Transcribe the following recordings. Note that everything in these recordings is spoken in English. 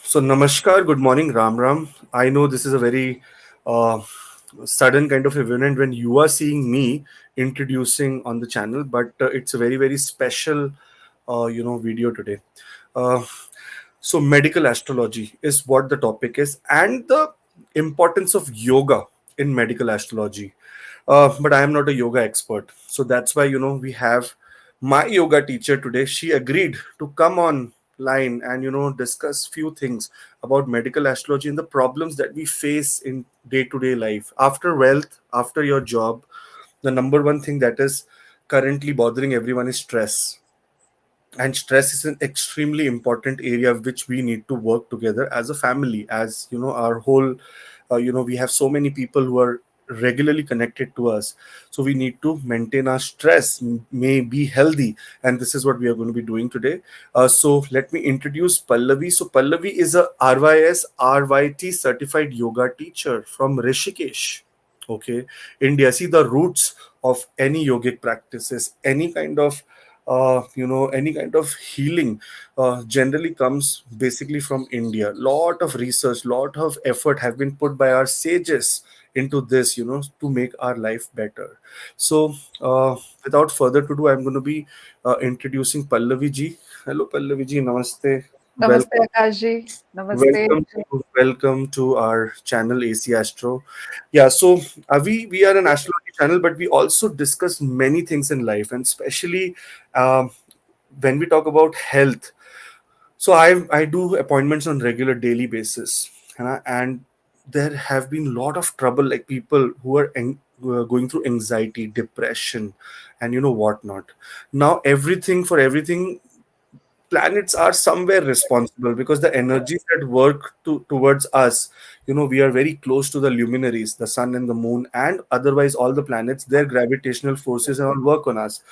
So, Namaskar, good morning, Ram Ram. I know this is a very uh, sudden kind of event when you are seeing me introducing on the channel, but it's a very, very special, video today. Uh, so, medical astrology is what the topic is, and the importance of yoga in medical astrology. But I am not a yoga expert, so that's why we have my yoga teacher today. She agreed to come on line and discuss few things about medical astrology and the problems that we face in day to day life. After wealth, after your job, the number one thing that is currently bothering everyone is stress, and stress is an extremely important area which we need to work together as a family, as our whole we have so many people who are regularly connected to us, so we need to maintain our stress, may be healthy, and this is what we are going to be doing today. So let me introduce Pallavi. So Pallavi is a RYT certified yoga teacher from Rishikesh. Okay, India. See, the roots of any yogic practices, any kind of healing generally comes basically from India. Lot of research, lot of effort have been put by our sages into this, to make our life better. So without further ado, I'm going to be introducing Pallavi ji. Hello, Pallavi ji. Namaste. Namaste, Welcome. Akash ji. Namaste. Welcome to our channel AC Astro. Yeah, so we are an astrology channel, but we also discuss many things in life, and especially um, when we talk about health. So I do appointments on regular daily basis, and there have been a lot of trouble, like people who are going through anxiety, depression, and whatnot. Now everything for everything, planets are somewhere responsible, because the energies that work towards us, we are very close to the luminaries, the sun and the moon, and otherwise all the planets, their gravitational forces and all work on us.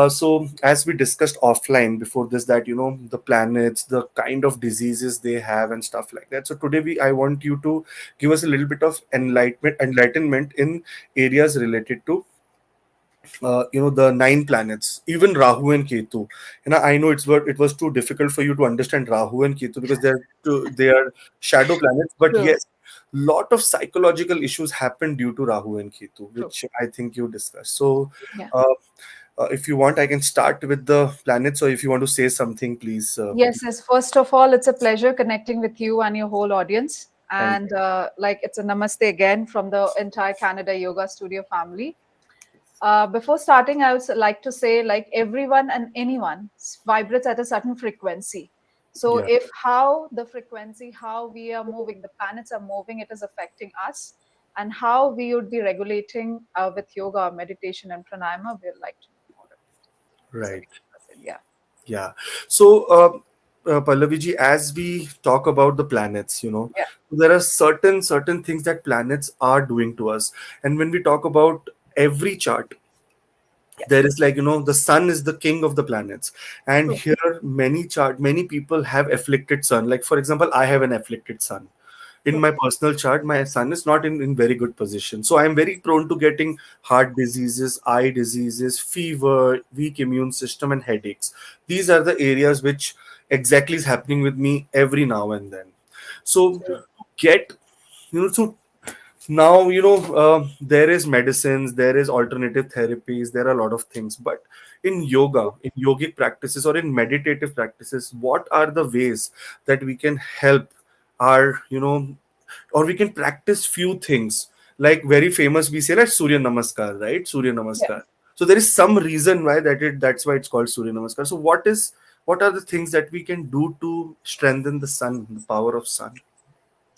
So as we discussed offline before this, that the planets, the kind of diseases they have and stuff like that. So today I want you to give us a little bit of enlightenment in areas related to the nine planets, even Rahu and Ketu. And I know it was too difficult for you to understand Rahu and Ketu, because they are shadow planets. But True, yes, lot of psychological issues happen due to Rahu and Ketu, true. which I think you discussed. So Yeah. uh, if you want, I can start with the planets, or if you want to say something, please. Yes, yes. First of all, it's a pleasure connecting with you and your whole audience. Thank And like, it's a namaste again from the entire Canada Yoga Studio family. Before starting, I would like to say, like, everyone and anyone vibrates at a certain frequency. So, you. Yeah, if how the frequency, how we are moving, the planets are moving, it is affecting us, and how we would be regulating with yoga, meditation, and pranayama, we'd like to know more about it. So, we right. can proceed. Yeah. Yeah. So, Pallavi ji, as we talk about the planets, Yeah. there are certain things that planets are doing to us. And when we talk about every chart, Yeah. there is, like, the sun is the king of the planets. And True. here, many people have afflicted sun. Like, for example, I have an afflicted sun. In True. my personal chart, my sun is not in very good position, so I am very prone to getting heart diseases, eye diseases, fever, weak immune system, and headaches. These are the areas which exactly is happening with me every now and then. So True. get so now, there is medicines, there is alternative therapies, there are a lot of things. But in yoga, in yogic practices, or in meditative practices, what are the ways that we can help our, or we can practice few things? Like, very famous, we say that Surya Namaskar, right? Surya Yeah. Namaskar. So there is some reason why that's why it's called Surya Namaskar. So what are the things that we can do to strengthen the sun, the power of sun?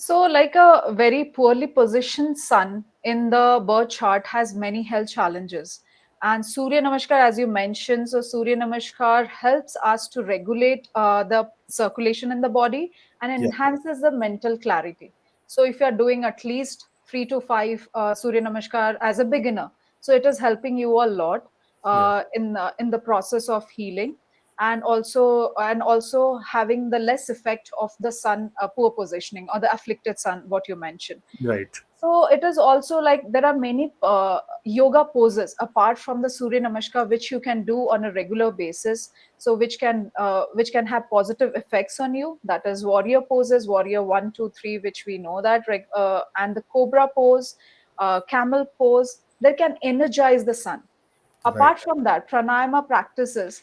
So, like a very poorly positioned sun in the birth chart has many health challenges. And Surya Namaskar, as you mentioned, so Surya Namaskar helps us to regulate the circulation in the body and Yeah, enhances the mental clarity. So, if you are doing at least 3 to 5 Surya Namaskar as a beginner, so it is helping you a lot yeah, in the process of healing, and also having the less effect of the sun poor positioning or the afflicted sun, what you mentioned. right. So it is also like there are many yoga poses apart from the Surya Namaskar which you can do on a regular basis. So which can have positive effects on you. That is warrior poses, warrior 1, 2, 3, which we know that, and the cobra pose, camel pose that can energize the sun. Right. Apart from that, pranayama practices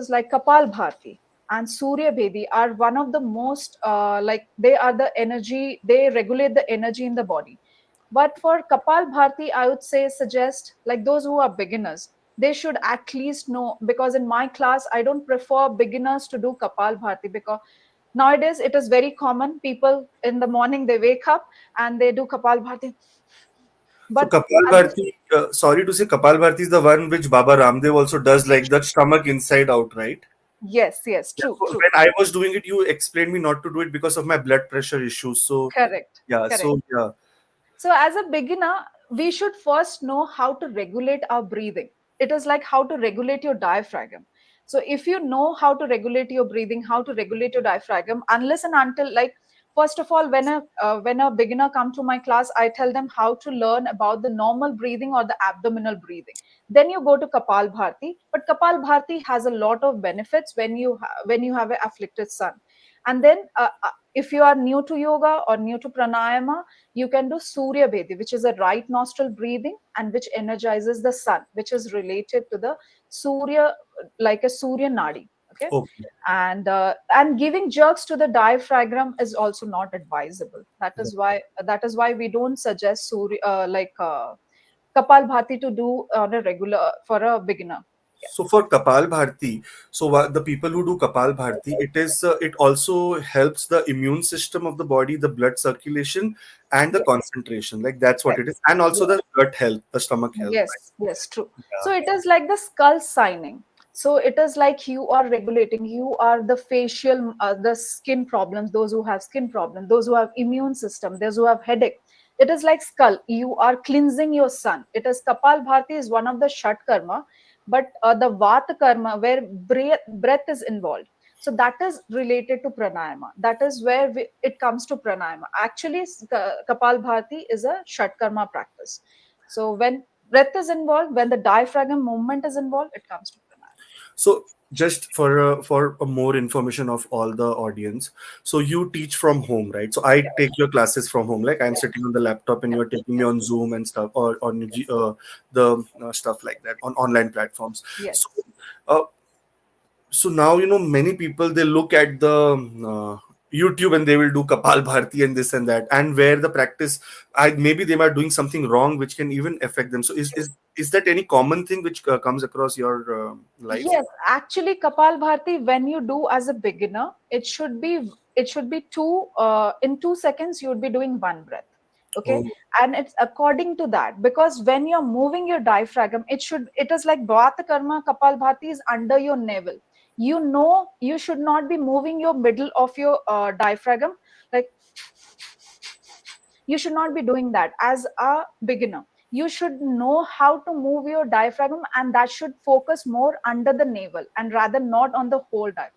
like Kapal Bharti and Surya Bedi are one of the most like they are the energy, they regulate the energy in the body. But for Kapal Bharti, I would say suggest like those who are beginners, they should at least know, because in my class I don't prefer beginners to do Kapal Bharti, because nowadays it is very common. People in the morning they wake up and they do Kapal Bharti, So but Kapal at the, Bharti, sorry to say, Kapal Bharti is the one which Baba Ramdev also does, like the stomach inside out, right? yes, yes, Yeah. true, So true. when I was doing it, you explained me not to do it because of my blood pressure issues. So Correct, yeah, correct. so yeah, So, as a beginner, we should first know how to regulate our breathing. It is like how to regulate your diaphragm. So, if you know how to regulate your breathing, how to regulate your diaphragm, unless and until, like, first of all, when a beginner come to my class, I tell them how to learn about the normal breathing or the abdominal breathing. Then you go to Kapal Bharti, but Kapal Bharti has a lot of benefits when when you have an afflicted sun. And then, if you are new to yoga or new to pranayama, you can do Surya Bedi, which is a right nostril breathing and which energizes the sun, which is related to the Surya, like a Surya Nadi. Okay. okay. And giving jerks to the diaphragm is also not advisable. That is why we don't suggest Surya Kapal Bhati to do on a regular for a beginner. So for Kapal Bharti, so what, the people who do Kapal Bharti, it also helps the immune system of the body, the blood circulation, and the Yeah. concentration. Like that's what Yes. it is, and also Yes. the gut health, the stomach health. Right? Yes, yes, true. So Yeah. it is like the skull signing. So it is like you are regulating, you are the facial, the skin problems, those who have skin problems, those who have immune system, those who have headache. It is like skull. You are cleansing your sun. It is Kapal Bharti is one of the Shat karma, but the Vata karma where breath is involved. So that is related to pranayama. That is where it comes to pranayama. Actually, Kapal Bharti is a Shat karma practice. So when breath is involved, when the diaphragm movement is involved, it comes to pranayama. So just for a more information of all the audience, so you teach from home, right? So I Yes, take your classes from home, like I'm yes, sitting on the laptop and yes, you're taking me yes, on Zoom and stuff, or on the stuff like that on online platforms. So. yes. Uh, so now many people they look at the YouTube and they will do Kapal Bharti and this and that, and where the practice, maybe they are doing something wrong which can even affect them. So is that any common thing which comes across your life? Yes, actually, Kapal Bharti, when you do as a beginner, it should be in 2 seconds you would be doing one breath. Okay, Oh, and it's according to that, because when you're moving your diaphragm, it is like Vata Karma. Kapal Bharti is under your navel. You know you should not be moving your middle of your diaphragm like you should not be doing that as a beginner. You should know how to move your diaphragm, and that should focus more under the navel and rather not on the whole diaphragm.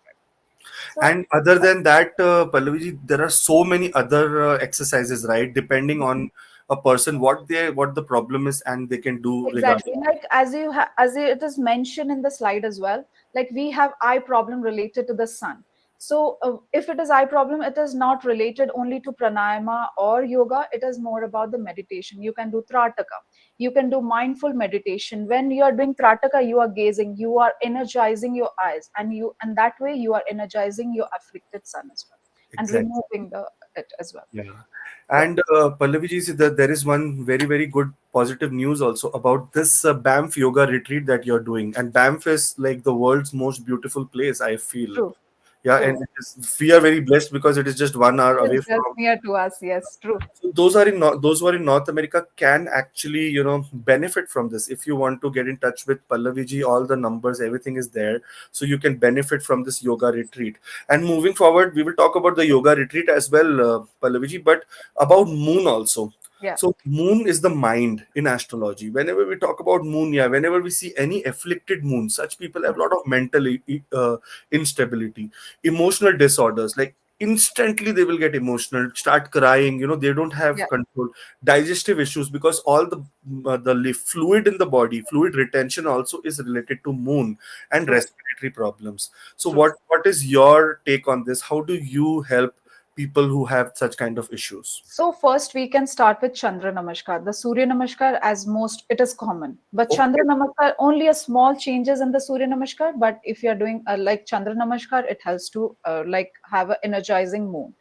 So and other than that, Pallaviji, there are so many other exercises, right? Depending on a person, what the problem is, and they can do exactly, regarding. like it is mentioned in the slide as well, like we have eye problem related to the sun. So if it is eye problem, it is not related only to pranayama or yoga. It is more about the meditation. You can do trataka, you can do mindful meditation. When you are doing trataka, you are gazing, you are energizing your eyes, and that way you are energizing your afflicted sun as well, and Exactly. removing the it as well. Yeah. Yeah, And Pallaviji, see that there is one very, very good positive news also about this Banff yoga retreat that you're doing. And Banff is like the world's most beautiful place, I feel. true, Yeah, true. and we are very blessed because it is just 1 hour It is away just from. near to us. Yes, true. So those who are in North America can actually benefit from this. If you want to get in touch with Pallaviji, all the numbers, everything is there, so you can benefit from this yoga retreat. And moving forward, we will talk about the yoga retreat as well, Pallaviji, but about moon also. Yeah. So moon is the mind in astrology. Whenever we talk about moon, yeah, whenever we see any afflicted moon, such people have a lot of mental instability, emotional disorders like instantly they will get emotional, start crying, they don't have Yeah, control. Digestive issues, because all the fluid in the body, fluid retention also is related to moon, and true, respiratory problems. So true. what is your take on this? How do you help people who have such kind of issues? So first we can start with Chandra Namaskar. The Surya Namaskar, as most, it is common. But Okay. Chandra Namaskar, only a small changes in the Surya Namaskar. But if you are doing like Chandra Namaskar, it helps to like have an energizing moon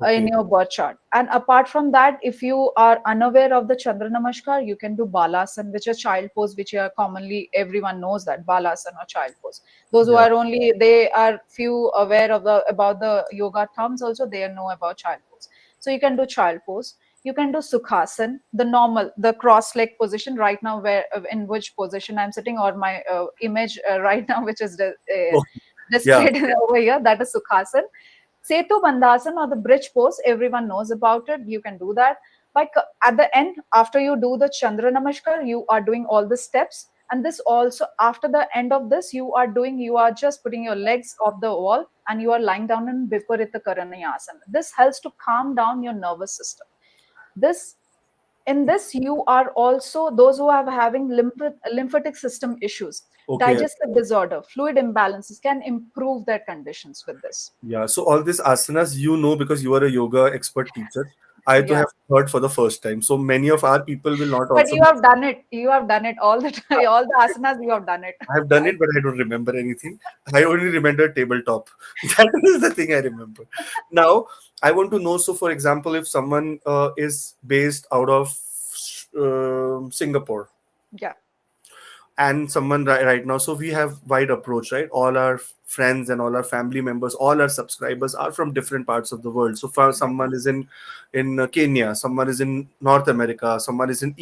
in Okay. your birth chart. And apart from that, if you are unaware of the Chandra Namaskar, you can do Balasan, which is child pose, which are commonly everyone knows that Balasan or child pose. Those who Yeah. are only they are few aware of the about the yoga terms also they know about child pose. So you can do child pose. You can do Sukhasan, the normal, the cross leg position right now, where in which position I'm sitting, or my image right now, which is Okay. Yeah. displayed over here, that is Sukhasan. Setu Bandhasan or the bridge pose, everyone knows about it. You can do that. Like at the end, after you do the Chandra Namaskar, you are doing all the steps. And this also, after the end of this, you are just putting your legs off the wall and you are lying down in Viparita Karanayasana. This helps to calm down your nervous system. This in this you are also those who are having lymphatic system issues, Okay. digestive disorder, fluid imbalances can improve their conditions with this. Yeah, so all these asanas, because you are a yoga expert teacher. I too Yeah. have heard for the first time. So many of our people will not But also. you have done it. You have done it all the time. All the asanas you have done it. I have done it, but I don't remember anything. I only remember tabletop. That is the thing I remember. Now, I want to know. So, for example, if someone is based out of Singapore, Yeah. and someone right now, so we have wide approach, right? All our friends and all our family members, all our subscribers are from different parts of the world. So for Right. someone is in Kenya, someone is in North America, someone is in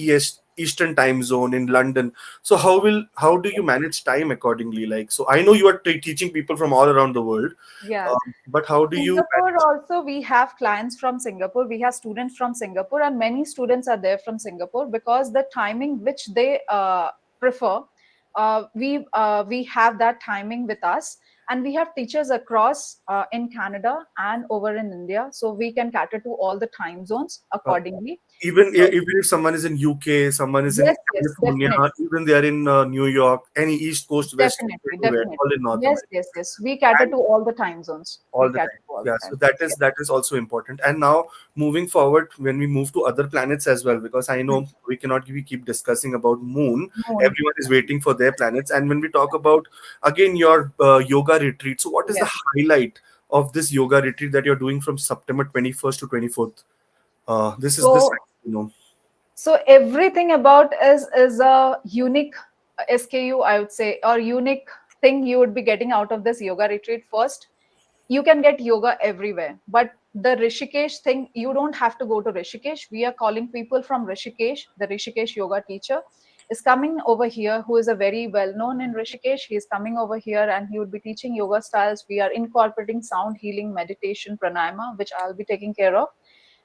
eastern time zone in London. So how do you manage time accordingly? Like, so I know you are teaching people from all around the world, Yeah. but how do you Singapore manage? also, we have clients from Singapore. We have students from Singapore, and many students are there from Singapore because the timing which they prefer, we have that timing with us, and we have teachers across in Canada and over in India, so we can cater to all the time zones uh, accordingly. even So even if someone is in UK, someone is in yes, yes, California, definitely. even they are in New York, any East Coast, West Coast, Definitely, anywhere, definitely. all in North Yes, America. yes, yes. We cater And to all the time zones. all We the cater time. to all the Yeah, time so that zones. is Yeah. that is also important. And now moving forward, when we move to other planets as well, because I Hmm. know we cannot we keep discussing about moon. Moon. Everyone is waiting for their planets. And when we talk about again your yoga retreat, so what is the Yes. highlight of this yoga retreat that you're doing from September 21st to 24th? This is this, So you know. so everything about is a unique SKU, I would say, or unique thing you would be getting out of this yoga retreat. First, you can get yoga everywhere, but the Rishikesh thing, you don't have to go to Rishikesh. We are calling people from Rishikesh. The Rishikesh yoga teacher is coming over here, who is a very well known in Rishikesh. He is coming over here and he would be teaching yoga styles. We are incorporating sound healing, meditation, pranayama, which I'll be taking care of.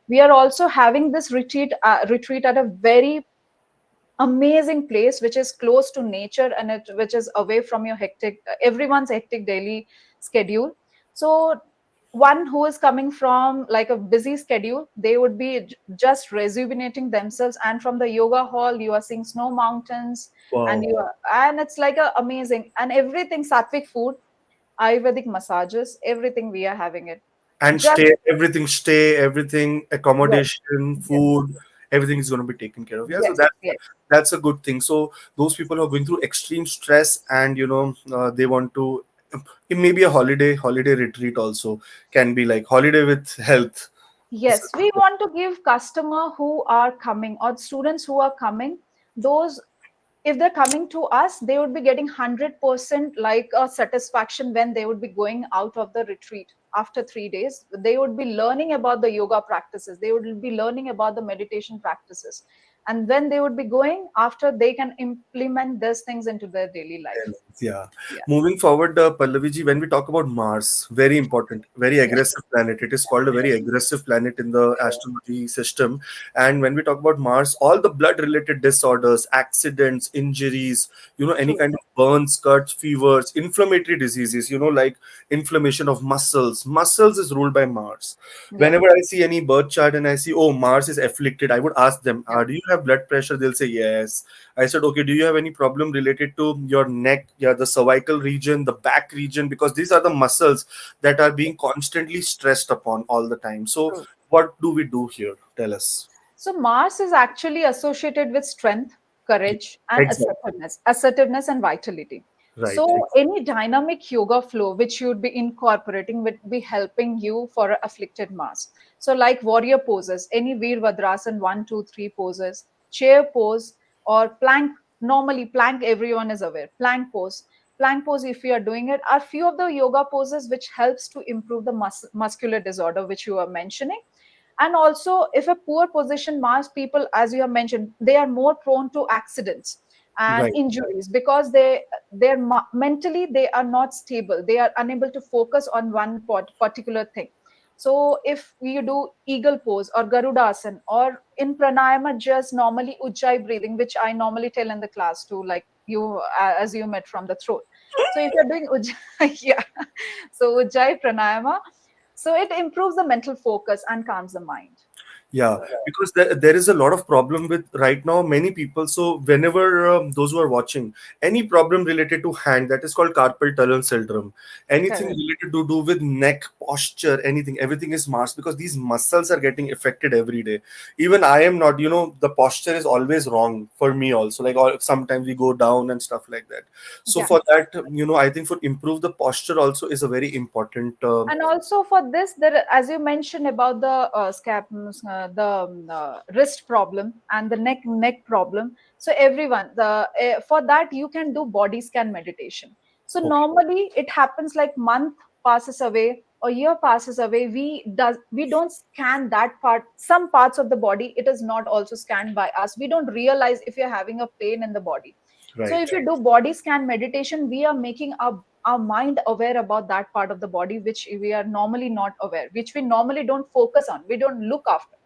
We are also having this retreat at a very amazing place which is close to nature, and which is away from your hectic everyone's hectic daily schedule. So one who is coming from like a busy schedule, they would be just rejuvenating themselves, and from the yoga hall you are seeing snow mountains, and Wow. it's like a amazing, and everything Sattvic food, Ayurvedic massages, everything we are having it. And Just everything, yes, accommodation, yes, food, everything is going to be taken care of. Yeah, so yes, yes. that's a good thing. So those people who are going through extreme stress, and they want to, it may be a holiday retreat also, can be like holiday with health. Yes, we want to give customer who are coming or students who are coming, those if they're coming to us, they would be getting 100% like a satisfaction when they would be going out of the retreat after 3 days. They would be learning about the yoga practices. They would be learning about the meditation practices. And when they would be going after, they can implement these things into their daily life. Yeah. Yeah. Moving forward, Pallaviji, when we talk about Mars, very important, very Yeah. aggressive planet. It is called a very aggressive planet in the astrology system. And when we talk about Mars, all the blood-related disorders, accidents, injuries, any True. kind of burns, cuts, fevers, inflammatory diseases, like inflammation of muscles. Muscles is ruled by Mars. Yeah. Whenever I see any birth chart and I see, oh, Mars is afflicted, I would ask them, Yeah. do you have blood pressure? They'll say yes. I said, okay, do you have any problem related to your neck, yeah, the cervical region, the back region? Because these are the muscles that are being constantly stressed upon all the time. So, True. what do we do here? Tell us. So Mars is actually associated with strength, courage, and Exactly. assertiveness and vitality. Right. So any dynamic yoga flow which you would be incorporating would be helping you for a afflicted Mars. So like warrior poses, any Virvadrasan 1, 2, 3 poses, chair pose, or plank. Normally, plank everyone is aware. Plank pose. Plank pose, if you are doing it, are few of the yoga poses which helps to improve the muscular disorder which you are mentioning. And also, if a poor position Mars people, as you have mentioned, they are more prone to accidents and Right. injuries because they're mentally they are not stable, they are unable to focus on one particular thing. So if you do eagle pose or garudasana, or in pranayama just normally ujjayi breathing, which I normally tell in the class too, like you as you met from the throat. So if you're doing ujjayi yeah, so ujjayi pranayama, so it improves the mental focus and calms the mind. Yeah, So because there is a lot of problem with right now many people. So whenever those who are watching, any problem related to hand, that is called carpal tunnel syndrome. Anything correct. related to do with neck posture, anything, everything is Mars, because these muscles are getting affected every day. Even I am not, the posture is always wrong for me also. Like sometimes we go down and stuff like that. So Yeah. for that, I think for improve the posture also is a very important. And also for this, there, as you mentioned about the the wrist problem and the neck problem. So everyone, for that you can do body scan meditation. So Okay, normally it happens like month passes away or year passes away. We don't scan that part. Some parts of the body it is not also scanned by us. We don't realize if you're having a pain in the body. So if right, you do body scan meditation, we are making our mind aware about that part of the body which we are normally not aware, which we normally don't focus on, we don't look after.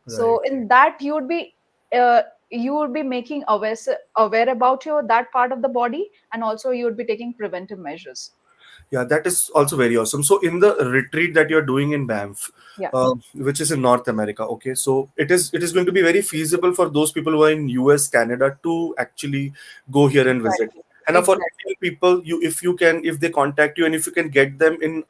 So right. in that uh, you would be making aware about your that part of the body, and also you would be taking preventive measures. Yeah, that is also very awesome. So, in the retreat that you're doing in Banff, Yeah, which is in North America, okay, so it is going to be very feasible for those people who are in US, Canada to actually go here and visit. exactly, And now for exactly, Indian people, if they contact you and if you can get them in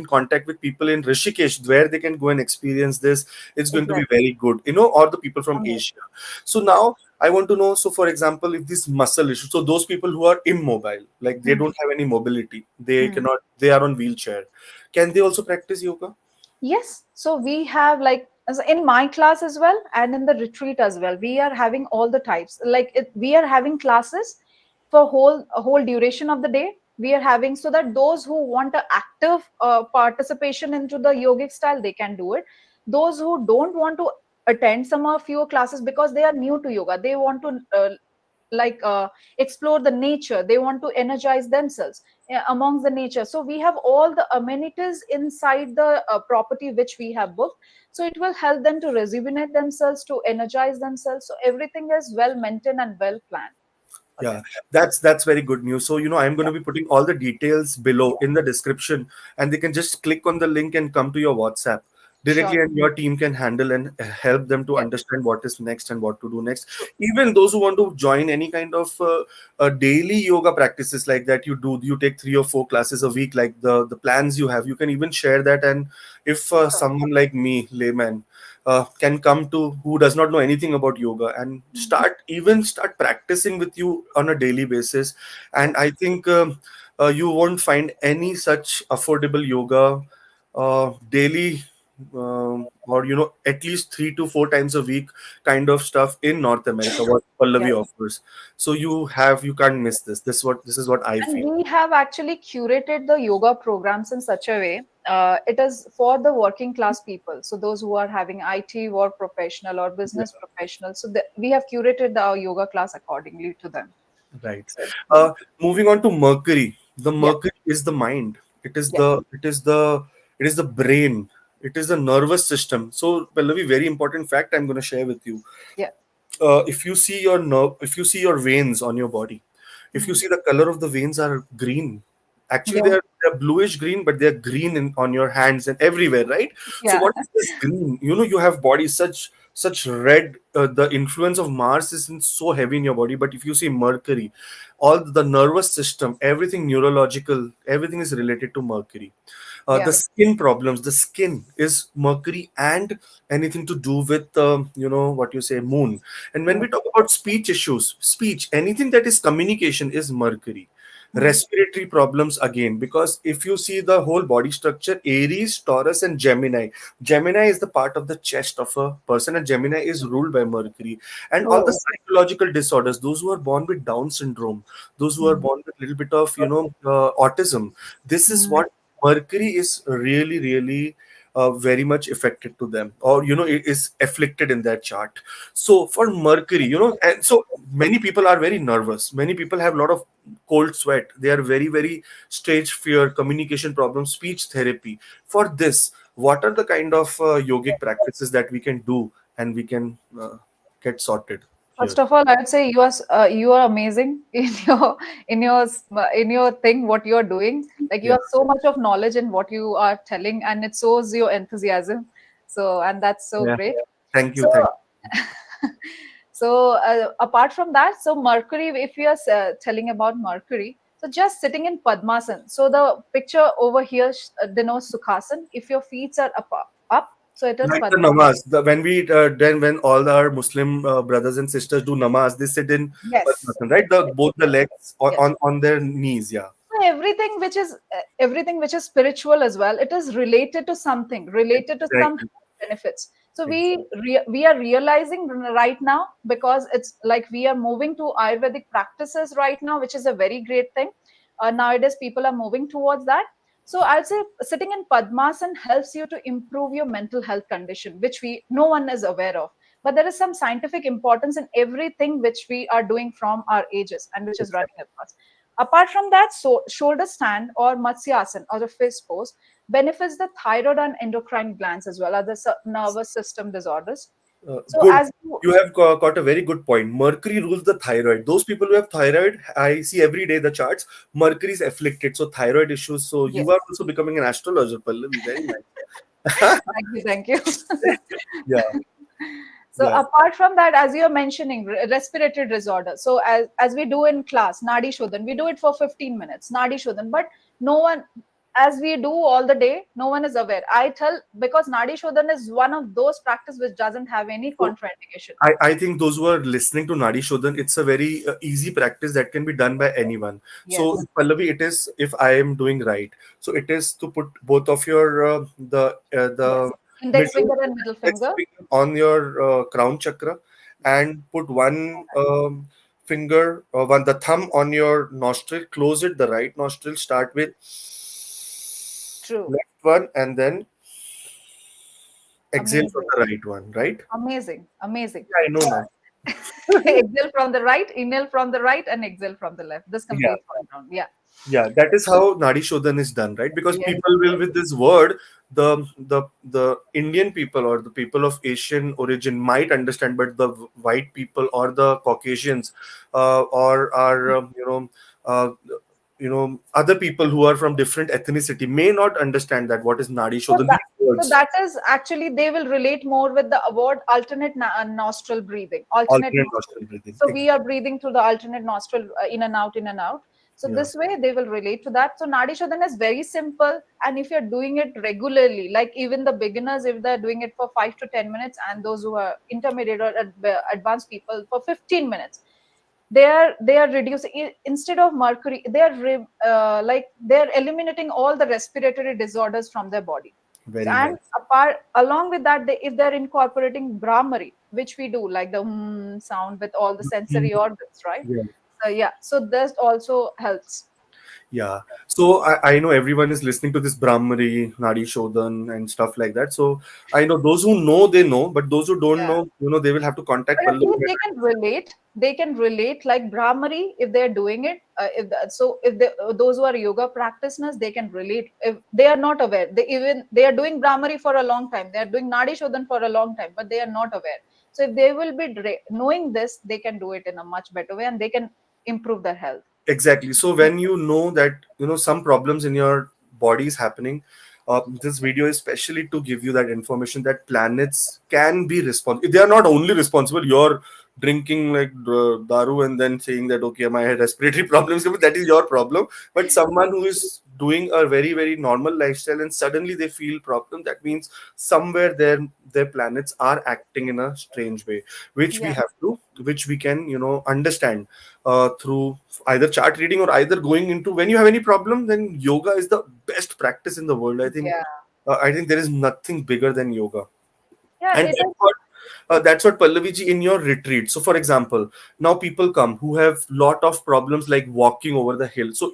contact with people in Rishikesh where they can go and experience this, it's going to be exactly. very good, or the people from Amazing. Asia. So now I want to know, so for example, if this muscle issue, so those people who are immobile, like they Hmm. don't have any mobility, they Hmm. cannot, they are on wheelchair, can they also practice yoga? Yes, so we have like in my class as well and in the retreat as well. We are having all the types. We are having classes for a whole duration of the day. We are having so that those who want a active participation into the yogic style, they can do it. Those who don't want to attend some of few classes because they are new to yoga, they want to like explore the nature, they want to energize themselves amongst the nature. So we have all the amenities inside the property which we have booked, so it will help them to rejuvenate themselves, to energize themselves. So everything is well maintained and well planned for Yeah, them. that's very good news. So, I'm going Yeah, to be putting all the details below yeah, in the description, and they can just click on the link and come to your WhatsApp directly, sure. and your team can handle and help them to Yeah, understand what is next and what to do next. true. Even those who want to join any kind of daily yoga practices like that, you take 3 or 4 classes a week, like the plans you have, you can even share that. And if Sure. someone like me, layman, can come to who does not know anything about yoga and Mhm. start practicing with you on a daily basis. Yeah. And I think you won't find any such affordable yoga daily, or at least 3 to 4 times a week kind of stuff in North America what Pallavi Yes. offers. So you can't miss this is what I And feel. we have actually curated the yoga programs in such a way. It is for the working class people. So those who are having IT work professional or business professional. So we have curated our yoga class accordingly to them. Right. So yeah, Uh, Moving on to Mercury. The yeah, Mercury is the mind. It is yeah, the brain. It is the nervous system. So, Pallavi, very important fact I'm going to share with you. yeah. If you see your veins on your body, If you see, the color of the veins are green. Actually, they're bluish green, but they're green on your hands and everywhere, right? So Yeah. what is this green? You have body such red. The influence of Mars isn't so heavy in your body, but if you see Mercury, all the nervous system, everything neurological, everything is related to Mercury. The Yeah. skin problems, the skin is Mercury, and anything to do with what you say, Moon. And when Mm. we talk about speech issues, speech, anything that is communication is Mercury. Mm. Respiratory problems again, because if you see the whole body structure, Aries, Taurus, and Gemini is the part of the chest of a person, and Gemini is ruled by Mercury. And all the Oh. psychological disorders, those who are born with Down syndrome, those who are Mm. born with a little bit of autism, this is Mm. what Mercury is really, really very much affected to them, or it is afflicted in their chart. So for Mercury, and so many people are very nervous. Many people have a lot of cold sweat. They are very, very stage fear, communication problems, speech therapy. For this, what are the kind of yogic practices that we can do and we can get sorted here? First of all, I would say you are amazing in your thing, what you are doing. Like you Yeah, have so much of knowledge in what you are telling, and it shows your enthusiasm. So, and that's so yeah. great. Thank you, So, thank so apart from that, so Mercury, if you are telling about Mercury, so just sitting in Padmasan. So the picture over here denotes Sukhasan. If your feet are up, so it is Like the Padmasan. namaz, when we then when all our Muslim brothers and sisters do namaz, they sit in Yes. Padmasana, right? The Yes. both the Yes. legs on Yes. their knees. Yeah, So everything which is spiritual as well, it is related to something, related to some exactly, health benefits. So exactly. we are realizing right now, because it's like we are moving to Ayurvedic practices right now, which is a very great thing. Nowadays people are moving towards that. So I'd say sitting in Padmasan helps you to improve your mental health condition, which we no one is aware of. But there is some scientific importance in everything which we are doing from our ages and which is running across. Apart from that, so shoulder stand or Matsyasana or the fist pose benefits the thyroid and endocrine glands as well as the nervous system disorders. So Good. as you, You have got a very good point. Mercury rules the thyroid. Those people who have thyroid, I see every day the charts. Mercury is afflicted, so thyroid issues. So you are yes, also becoming an astrologer, Pallavi. Very nice. thank you. Yeah, So yeah. apart from that, as you are mentioning, respiratory disorder. So as we do in class, Nadi Shodhan, we do it for 15 minutes, Nadi Shodhan, but no one, as we do all the day, no one is aware. I tell, because Nadi Shodhan is one of those practice which doesn't have any So contraindication. I think those who are listening to Nadi Shodhan, it's a very easy practice that can be done by anyone. So Yes, Pallavi, it is, if I am doing right, so it is to put both of your the yes. Index middle finger and middle index finger. finger on your crown chakra, and put one finger, one the thumb on your nostril. Close it, the right nostril. Start with True. left one, and then exhale from Amazing. the right one. Right? Amazing. Amazing. Yeah, I know now. Exhale from the right, inhale from the right, and exhale from the left. This Yeah. completes one round. Yeah. Yeah, that is how Nadi Shodhan is done, right? Because Yes. people will, with this word, the Indian people or the people of Asian origin might understand, but the white people or the Caucasians, or are uh, other people who are from different ethnicity may not understand that what is Nadi So Shodhan. that, These so words, that is actually they will relate more with the word alternate nostril breathing. Alternate alternate nostril. nostril breathing. So we are breathing through the alternate nostril, in and out, in and out. So Yeah, this way they will relate to that. So Nadi Shodhana is very simple, and if you're doing it regularly, like even the beginners, if they're doing it for 5 to 10 minutes, and those who are intermediate or advanced people for 15 minutes, they are reducing, instead of Mercury, they are like they're eliminating all the respiratory disorders from their body. very And nice. apart along with that, if they're incorporating Brahmari, which we do, like the sound with all the sensory organs, right? Yeah. So yeah, so this also helps. Yeah. So I know everyone is listening to this Brahmari, Nadi Shodhan and stuff like that. So I know those who know, they know, but those who don't Yeah. know, they will have to contact But at Pallavi. least they can relate. They can relate, like Brahmari, if they're doing it. If they, those who are yoga practitioners, they can relate. If they are not aware, they are doing Brahmari for a long time. They are doing Nadi Shodhan for a long time, but they are not aware. So if they will be knowing this, they can do it in a much better way, and they can improve their health. Exactly. So when you know that some problems in your body is happening, this video is specially to give you that information that planets can be responsible. They are not only responsible. You're drinking like daru and then saying that okay, my respiratory problems. That is your problem. But someone who is doing a very very normal lifestyle and suddenly they feel problem, that means somewhere their planets are acting in a strange way, Yeah, which we can understand through either chart reading or either going into when you have any problem, then yoga is the best practice in the world. yeah, I think there is nothing bigger than yoga. yeah. And It is. that's what Pallaviji in your retreat. So for example, now people come who have lot of problems like walking over the hill. So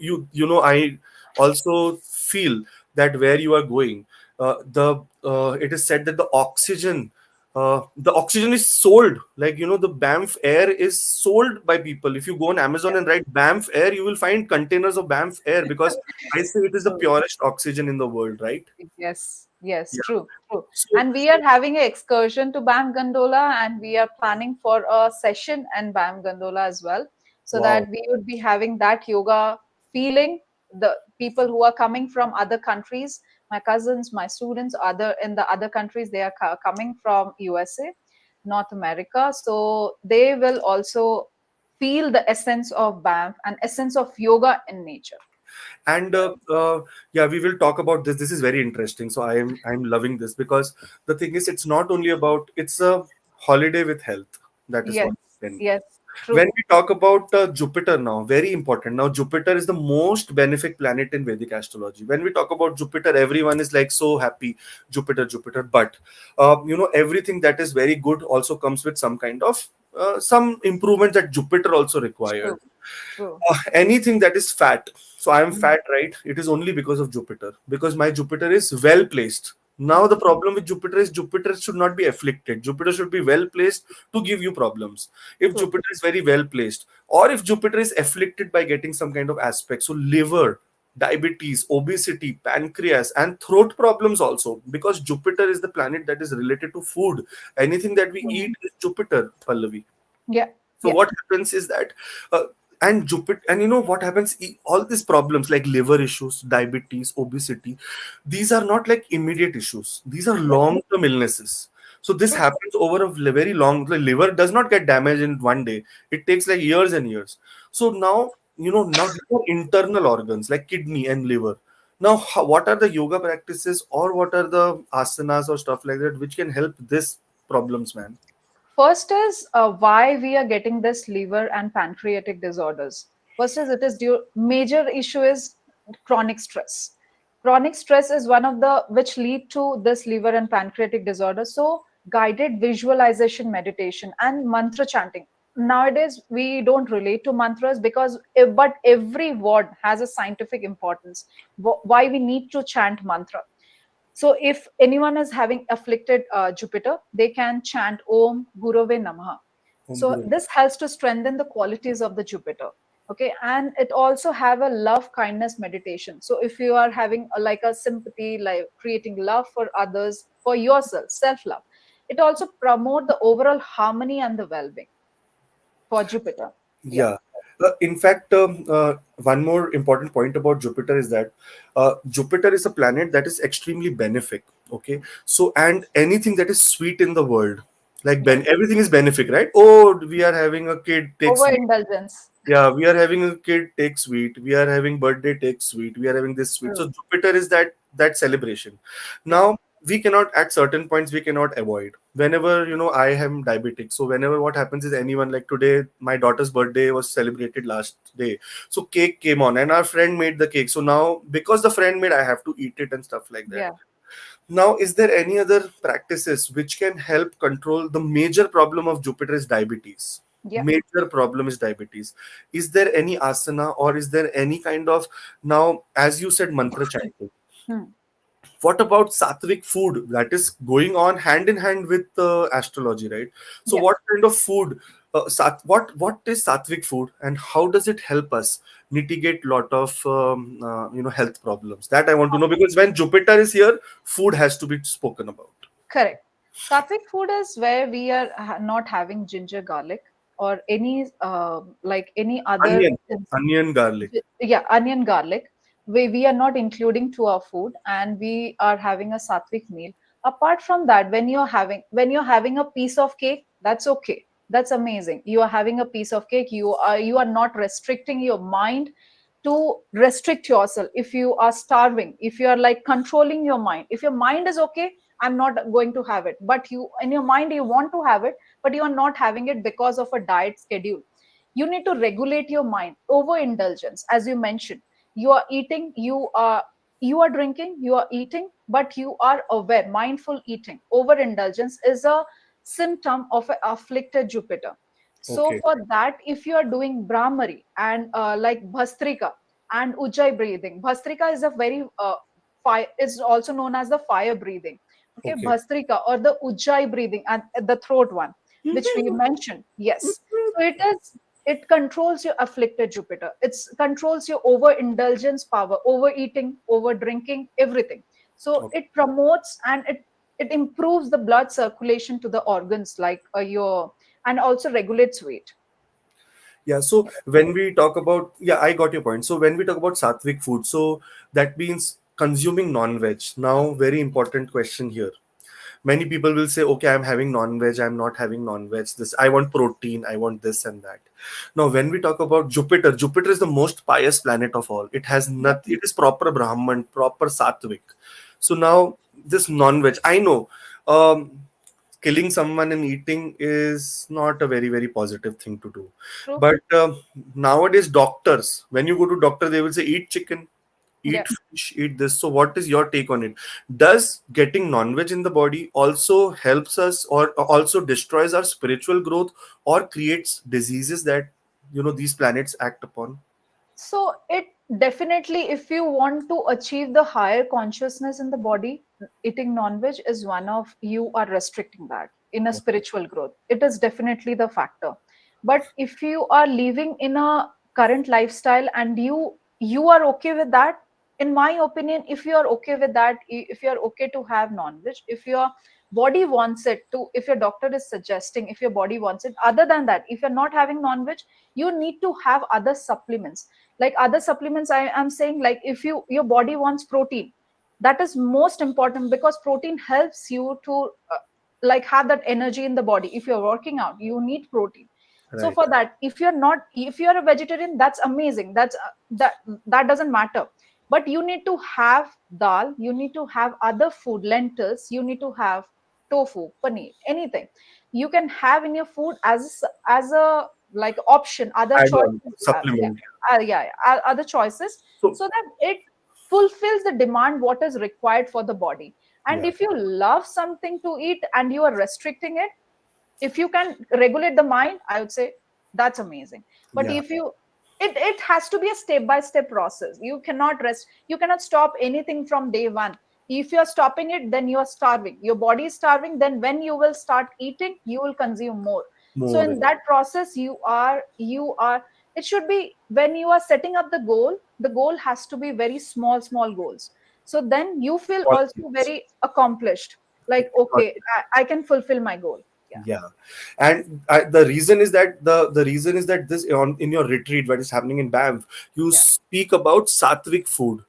I also feel that where you are going, the it is said that the oxygen is sold, like the Banff air is sold by people. If you go on Amazon and write Banff air, you will find containers of Banff air, because I say it is the True. purest oxygen in the world, right? Yes, yes, Yeah. true, true. So And we are having an excursion to Bam Gondola, and we are planning for a session in Bam Gondola as well, so wow. that we would be having that yoga feeling. The people who are coming from other countries, my cousins, my students, other in the other countries, they are coming from USA, North America, so they will also feel the essence of Banff and essence of yoga in nature. And yeah, we will talk about this. This is very interesting. So I'm loving this, because the thing is, it's not only about, it's a holiday with health. That is Yes, what then. yes, When true, we talk about Jupiter now, very important. Now, Jupiter is the most benefic planet in Vedic astrology. When we talk about Jupiter, everyone is like so happy, Jupiter, Jupiter. But everything that is very good also comes with some kind of some improvement that Jupiter also required. true, true. Anything that is fat. So I am Mm, fat, right? It is only because of Jupiter, because my Jupiter is well placed. Now mm, the problem with Jupiter is Jupiter should not be afflicted. Jupiter should be well placed to give you problems. If true. Jupiter is very well placed, or if Jupiter is afflicted by getting some kind of aspect, so liver, diabetes, obesity, pancreas, and throat problems also, because Jupiter is the planet that is related to food. Anything that we Mm. eat is Jupiter, Pallavi. Yeah, So yeah, what happens is that, and Jupiter, and what happens? All these problems like liver issues, diabetes, obesity, these are not like immediate issues. These are yeah, long-term illnesses. So this true. happens over a very long. The liver does not get damaged in one day. It takes like years and years. So now now these are internal organs like kidney and liver. Now, what are the yoga practices or what are the asanas or stuff like that which can help this problems, man? First is why we are getting this liver and pancreatic disorders. First is it is due major issue is chronic stress. Chronic stress is one of the which lead to this liver and pancreatic disorder. So guided visualization meditation and mantra chanting. Nowadays we don't relate to mantras because but every word has a scientific importance. Why we need to chant mantra. So if anyone is having afflicted Jupiter, they can chant Om Gurave Namaha. Om So Guru. this helps to strengthen the qualities of the Jupiter. Okay, and it also have a love kindness meditation. So if you are having like a sympathy, like creating love for others, for yourself, self love, it also promote the overall harmony and the well being for Jupiter. Yeah, Yeah. In fact, one more important point about Jupiter is that Jupiter is a planet that is extremely benefic. Okay. So, and anything that is sweet in the world, like yeah, everything is benefic, right? Oh, we are having a kid, take sweet. overindulgence. Yeah, we are having a kid, take sweet. We are having birthday, take sweet. We are having this sweet. True. So Jupiter is that celebration. Yeah, Now we cannot, at certain points we cannot avoid. Whenever I am diabetic, so whenever what happens is, anyone, like today, my daughter's birthday was celebrated last day, so cake came on, and our friend made the cake. So now, because the friend made, I have to eat it and stuff like that. yeah, Now, is there any other practices which can help control the major problem of Jupiter is diabetes? yeah. Major problem is diabetes. Is there any asana or is there any kind of, now, as you said, mantra chanting? Hmm. What about Sattvic food that is going on hand in hand with astrology, right? So, Yeah. what kind of food? What is Sattvic food and how does it help us mitigate lot of health problems? That I want to know, because when Jupiter is here, food has to be spoken about. Correct. Sattvic food is where we are not having ginger garlic. or any like any other, Onion, garlic. yeah, onion, garlic, we are not including to our food, and we are having a sattvic meal. Apart from that, when you're having a piece of cake, that's okay, that's amazing. You are having a piece of cake, you are not restricting your mind to restrict yourself. If you are starving, if you are like controlling your mind, if your mind is okay, I'm not going to have it, but you in your mind you want to have it, but you are not having it because of a diet schedule. You need to regulate your mind. Overindulgence, as you mentioned, you are eating, you are drinking, you are eating, but you are aware. Mindful eating, overindulgence is a symptom of an afflicted Jupiter. So Okay, for that, if you are doing Brahmari and like Bhastrika and Ujjayi breathing, Bhastrika is a very fire, is also known as the fire breathing. Okay, okay. Bhastrika or the Ujjayi breathing, and the throat one, which we mentioned. Yes. So it controls your afflicted Jupiter. It controls your overindulgence power, overeating, over drinking, everything. So Okay. it promotes and it improves the blood circulation to the organs like your, and also regulates weight. Yeah, so when we talk about, yeah, I got your point. So when we talk about sattvic food, so that means consuming non-veg. Now, very important question here. Many people will say, okay, I'm having non-veg, I'm not having non-veg. This, I want protein, I want this and that. Now, when we talk about Jupiter, Jupiter is the most pious planet of all. It has Yep. nothing, it is proper Brahman, proper Sattvic. So now this non-veg, I know killing someone and eating is not a very, very positive thing to do. True. But nowadays, doctors, when you go to doctor, they will say, eat chicken, Yeah. eat fish, eat this. So what is your take on it? Does getting non-veg in the body also helps us or also destroys our spiritual growth or creates diseases that these planets act upon? So it definitely, if you want to achieve the higher consciousness in the body, eating non-veg is one of, you are restricting that in a Okay. spiritual growth. It is definitely the factor. But if you are living in a current lifestyle and you are okay with that, in my opinion, if you are okay with that, if you are okay to have non-veg, if your body wants it to, if your doctor is suggesting, if your body wants it, other than that, if you're not having non-veg, you need to have other supplements. Like other supplements, I am saying, like if your body wants protein, that is most important, because protein helps you to like have that energy in the body. If you're working out, you need protein. So Right. for that, if you're a vegetarian, that's amazing, that doesn't matter. But you need to have dal, you need to have other food, lentils, you need to have tofu, paneer, anything you can have in your food as a like option, other Add on, choices you have. Yeah. supplement. Other choices, So, so that it fulfills the demand what is required for the body. And yeah, if you love something to eat and you are restricting it, if you can regulate the mind, I would say that's amazing. But yeah, if you, it has to be a step by step process. You cannot rest, you cannot stop anything from day one. If you're stopping it, then you are starving, your body is starving, then when you will start eating, you will consume more. So more. in that process, you are it should be, when you are setting up the goal has to be very small small goals. So then you feel All also things. very accomplished, like okay, I can fulfill my goal. Yeah. Yeah, and the reason is that the reason is that this on in your retreat, what is happening in Banff, you Yeah. speak about sattvic food.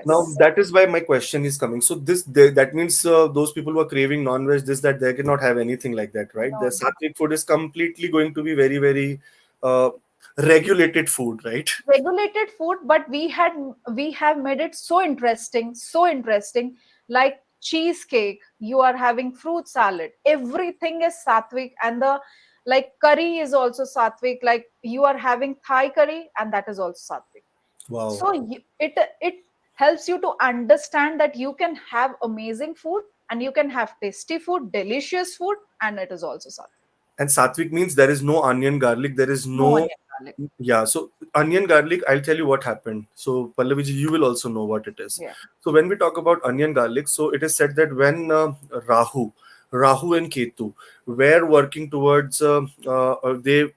Now Yes. that is why my question is coming. So that means those people who are craving non-veg, this that they cannot have anything like that, right? The No, no. sattvic food is completely going to be very very uh, regulated food, right? Regulated food, but we have made it so interesting, so interesting. Like cheesecake, you are having fruit salad. Everything is sattvic, and the like curry is also sattvic. Like you are having Thai curry, and that is also sattvic. Wow. So it helps you to understand that you can have amazing food, and you can have tasty food, delicious food, and it is also sattvic. And sattvic means there is no onion garlic. There is No no, onion garlic. yeah. So onion garlic, I'll tell you what happened. So Pallaviji, you will also know what it is. Yeah. So when we talk about onion garlic, so it is said that when Rahu, Rahu and Ketu were working towards, they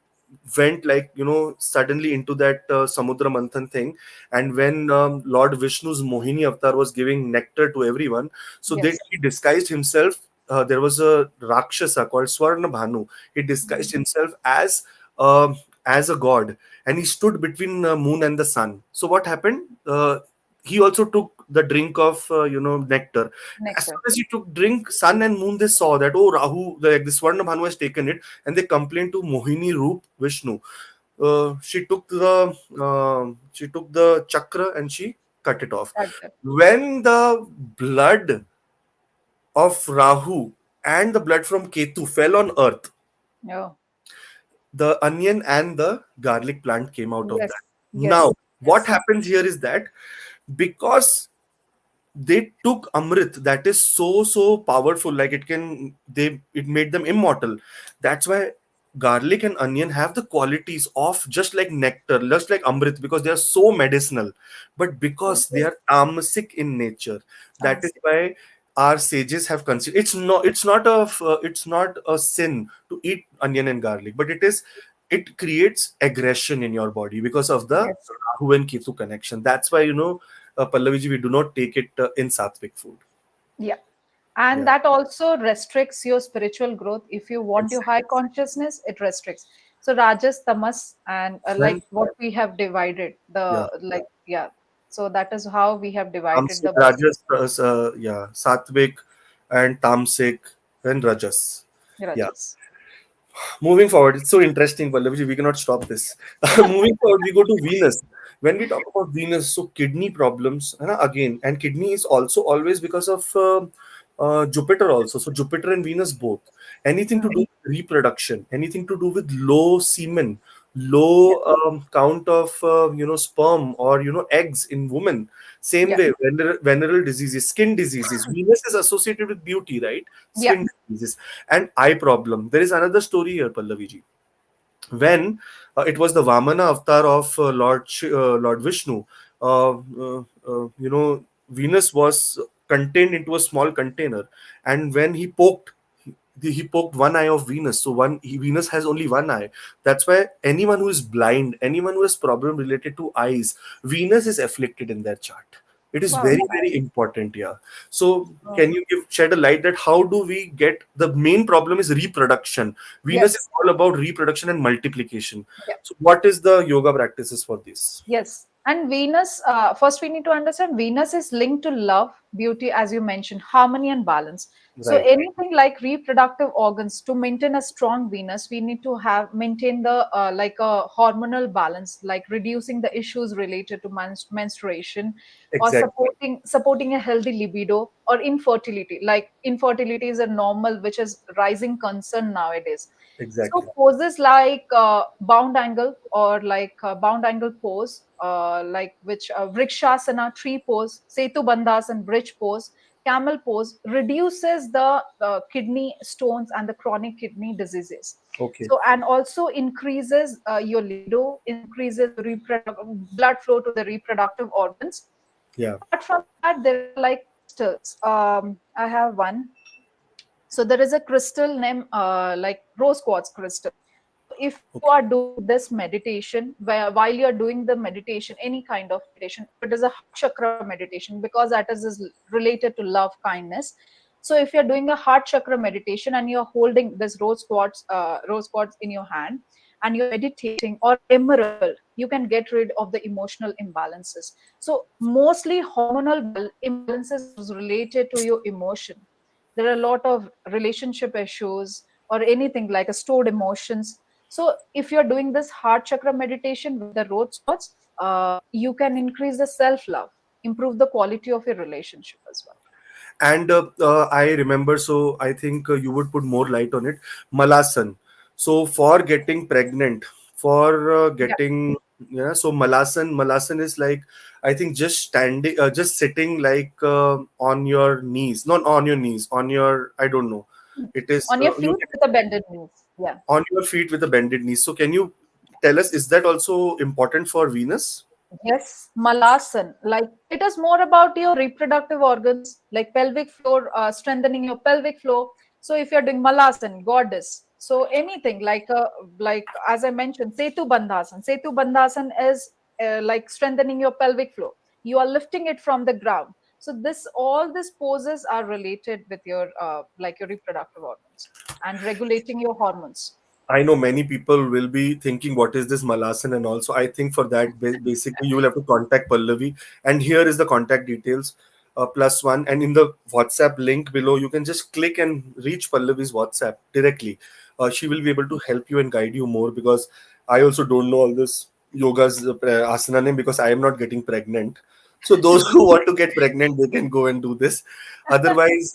went like suddenly into that Samudra Manthan thing, and when Lord Vishnu's Mohini avatar was giving nectar to everyone, so Yes. he disguised himself. There was a Rakshasa called Swarna Bhanu. He disguised Mhm. himself as as a god, and he stood between moon and the sun. So what happened? He also took the drink of nectar. As Nectar. soon as he took drink, sun and moon, they saw that, oh, Rahu, the Swarna Bhanu has taken it, and they complained to Mohini Roop Vishnu. She took the chakra and she cut it off. That's it. When the blood of Rahu and the blood from Ketu fell on earth, Oh, the onion and the garlic plant came out of yes, that. Now, yes, what yes. happens here is that because they took amrit that is so powerful, like it made them immortal. That's why garlic and onion have the qualities of just like nectar, just like amrit, because they are so medicinal, but because they are tamasic in nature. That is Tamasic. why our sages have considered it's not a sin to eat onion and garlic, but it creates aggression in your body because of the Yes. Rahu and Ketu connection. That's why, Pallaviji, we do not take it in Sattvic food. Yeah. And Yeah, that also restricts your spiritual growth. If you want your high exactly. consciousness, it restricts. So Rajas, Tamas, and like Then, what we have divided yeah, the like yeah. So that is how we have divided Tamsic, the body. Rajas, yeah, Sattvic and Tamsic and Rajas. Yeah. Rajas. Moving forward, it's so interesting, Pallavi. We cannot stop this. Moving forward, we go to Venus. When we talk about Venus, so kidney problems, again, and kidney is also always because of Jupiter also. So Jupiter and Venus both. Anything to Hmm. do with reproduction, anything to do with low semen, Yeah. low count of sperm or eggs in women. Same Yeah. way, venereal diseases, skin diseases. Venus is associated with beauty, right? Yeah. Skin diseases and eye problem. There is another story here, Pallaviji. When it was the Vamana avatar of Lord Vishnu, Venus was contained into a small container, and when he poked one eye of Venus. So Venus has only one eye. That's why anyone who is blind, anyone who has problem related to eyes, Venus is afflicted in their chart. It is Wow. very important, yeah. So Oh. can you shed a light that how do we get the main problem is reproduction? Venus is Yes. all about reproduction and multiplication. Yeah. So what is the yoga practices for this? Yes. And Venus, first we need to understand Venus is linked to love, beauty, as you mentioned, harmony and balance. So Right. anything like reproductive organs, to maintain a strong Venus, we need to have maintain the like a hormonal balance, like reducing the issues related to menstruation, or Exactly. supporting a healthy libido, or infertility. Like infertility is a normal, which is rising concern nowadays. So Exactly. poses like bound angle, or like bound angle pose, like which vrikshasana, tree pose, setu bandhasan, bridge pose, camel pose, reduces the kidney stones and the chronic kidney diseases. Okay. So and also increases your libido, increases blood flow to the reproductive organs. Yeah. Apart from that, there are like crystals. I have one. So there is a crystal named like rose quartz crystal. So if you Okay. are doing this meditation, while you are doing the meditation, any kind of meditation, if it is a heart chakra meditation, because that is related to love, kindness. So if you're doing a heart chakra meditation and you're holding this rose quartz in your hand, and you're meditating, or emerald, you can get rid of the emotional imbalances. So mostly hormonal imbalances is related to your emotion. There are a lot of relationship issues or anything like a stored emotions. So if you're doing this heart chakra meditation with the rose quartz, you can increase the self love, improve the quality of your relationship as well. And I remember, so I think you would put more light on it. Malasan. So for getting pregnant, for Yeah. getting, yeah. So Malasan is like, I think just standing, just sitting like on your knees, not on your knees, on your, I don't know. It is On your you feet with the bended knees. Yeah. on your feet with a bended knee. So can you tell us, is that also important for Venus? Yes, malasan. Like it is more about your reproductive organs, like pelvic floor, strengthening your pelvic floor. So if you're doing malasan, goddess, so anything like as I mentioned, setu bandhasan. Setu bandhasan is like strengthening your pelvic floor. You are lifting it from the ground. So this all these poses are related with your like your reproductive organs and regulating your hormones. I know many people will be thinking, what is this Malasan? And also, I think for that, basically, you will have to contact Pallavi. And here is the contact details, +1. And in the WhatsApp link below, you can just click and reach Pallavi's WhatsApp directly. She will be able to help you and guide you more, because I also don't know all this yoga's asana name, because I am not getting pregnant. So those who want to get pregnant, they can go and do this. Otherwise,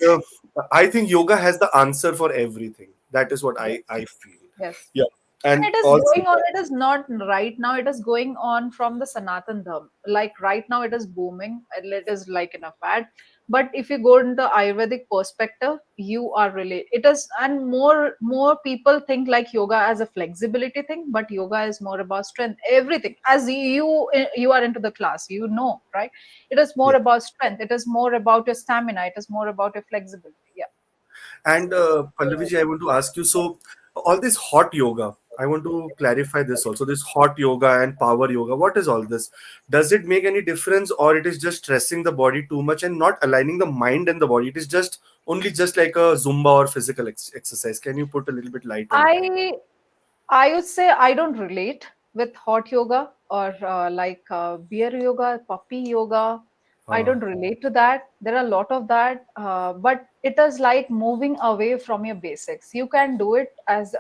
I think yoga has the answer for everything. That is what I Yes. feel. Yes. Yeah. And And it is also, going on, it is not right now, it is going on from the Sanatan Dharma. Like right now, it is booming, and it is like in a fad. But if you go into the Ayurvedic perspective, you are really, it is, and more people think like yoga as a flexibility thing, but yoga is more about strength. Everything, as you are into the class, you know, right? It is more yeah. about strength. It is more about your stamina. It is more about your flexibility. Yeah. And So, Pallaviji, I want to ask you, so all this hot yoga, I want to clarify this also. This hot yoga and power yoga, what is all this? Does it make any difference, or it is just stressing the body too much and not aligning the mind and the body? It is just only just like a Zumba or physical exercise. Can you put a little bit light on that? I I would say I don't relate with hot yoga or like beer yoga, puppy yoga. I Uh, don't relate to that. There are a lot of that, but it is like moving away from your basics. You can do it as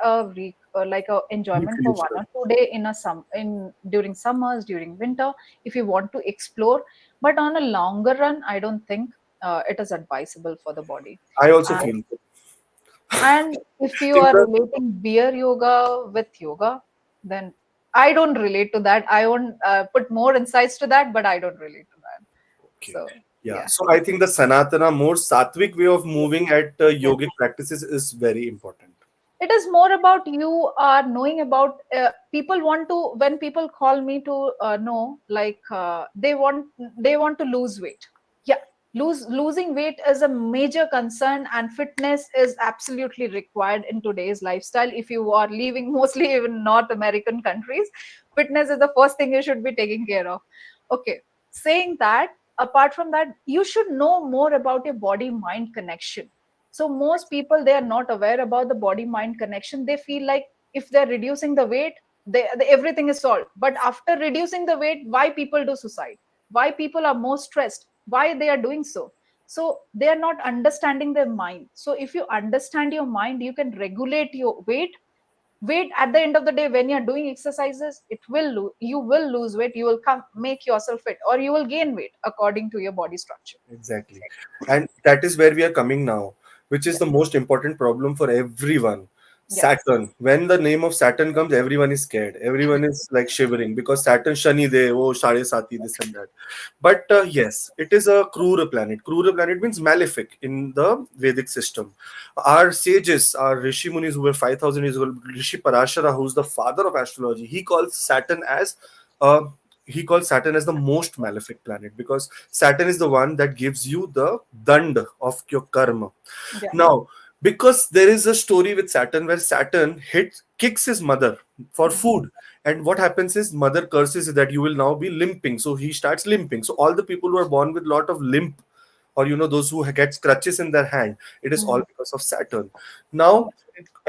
like a enjoyment for one Recreational. or 2 day in a in during summers, during winter, if you want to explore. But on a longer run, I don't think it is advisable for the body. I also feel And if you in are the relating beer yoga with yoga, then I don't relate to that. I won't put more insights to that, but I don't relate to that. okay. So, Yeah. yeah. So I think the Sanatana, more Sattvic way of moving at Yes. yogic practices is very important. It is more about you are knowing about people want to, when people call me to know, like they want to lose weight. Yeah, losing weight is a major concern, and fitness is absolutely required in today's lifestyle. If you are living mostly in North American countries, fitness is the first thing you should be taking care of. Okay, saying that, apart from that, you should know more about your body mind connection. So most people, they are not aware about the body mind connection. They feel like if they're reducing the weight, everything is solved. But after reducing the weight, why people do suicide, why people are more stressed, why they are doing so? So they are not understanding their mind. So if you understand your mind, you can regulate your weight at the end of the day. When you're doing exercises, you will lose weight, you will come make yourself fit, or you will gain weight according to your body structure. Exactly. And that is where we are coming now, which is Yeah. the most important problem for everyone. Yes. Saturn. When the name of Saturn comes, everyone is scared. Everyone is like shivering, because Saturn, Shani De, oh, Shade Sati, this and that. But yes, it is a Krura planet. Krura planet means malefic in the Vedic system. Our sages, our Rishi Munis who were 5,000 years ago, Rishi Parashara, who's the father of astrology, uh, he calls Saturn as the most malefic planet, because Saturn is the one that gives you the dand of your karma. Yeah. Now, because there is a story with Saturn where Saturn kicks his mother for Mm. food, and what happens is mother curses that you will now be limping. So he starts limping. So all the people who are born with lot of limp, or those who get crutches in their hand, it is all Mm. because of Saturn. Now,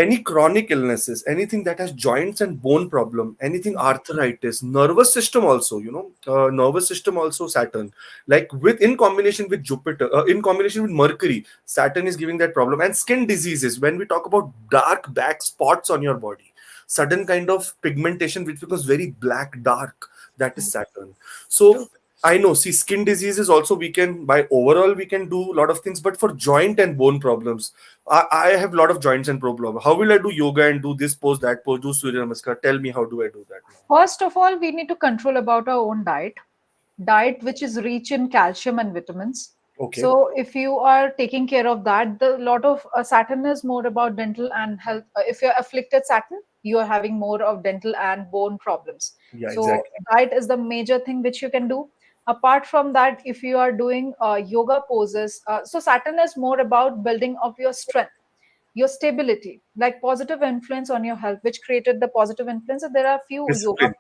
any chronic illnesses, anything that has joints and bone problem, anything arthritis, nervous system also, nervous system also Saturn, like with in combination with Jupiter, in combination with Mercury, Saturn is giving that problem. And skin diseases, when we talk about dark back spots on your body, sudden kind of pigmentation which becomes very black dark, that is Mm. Saturn. So True. I know, see, skin diseases also, we can, by overall we can do a lot of things, but for joint and bone problems, I have a lot of joints and problem. How will I do yoga and do this pose, that pose, do Surya Namaskar? Tell me, how do I do that now? First of all, we need to control about our own diet which is rich in calcium and vitamins. Okay. So if you are taking care of that, the lot of Saturn is more about dental and health. If you're afflicted Saturn, you are having more of dental and bone problems. Yeah, So exactly. diet is the major thing which you can do. Apart from that, if you are doing yoga poses, so Saturn is more about building of your strength, your stability, like positive influence on your health, which created the positive influence. So there are few yoga Discipline.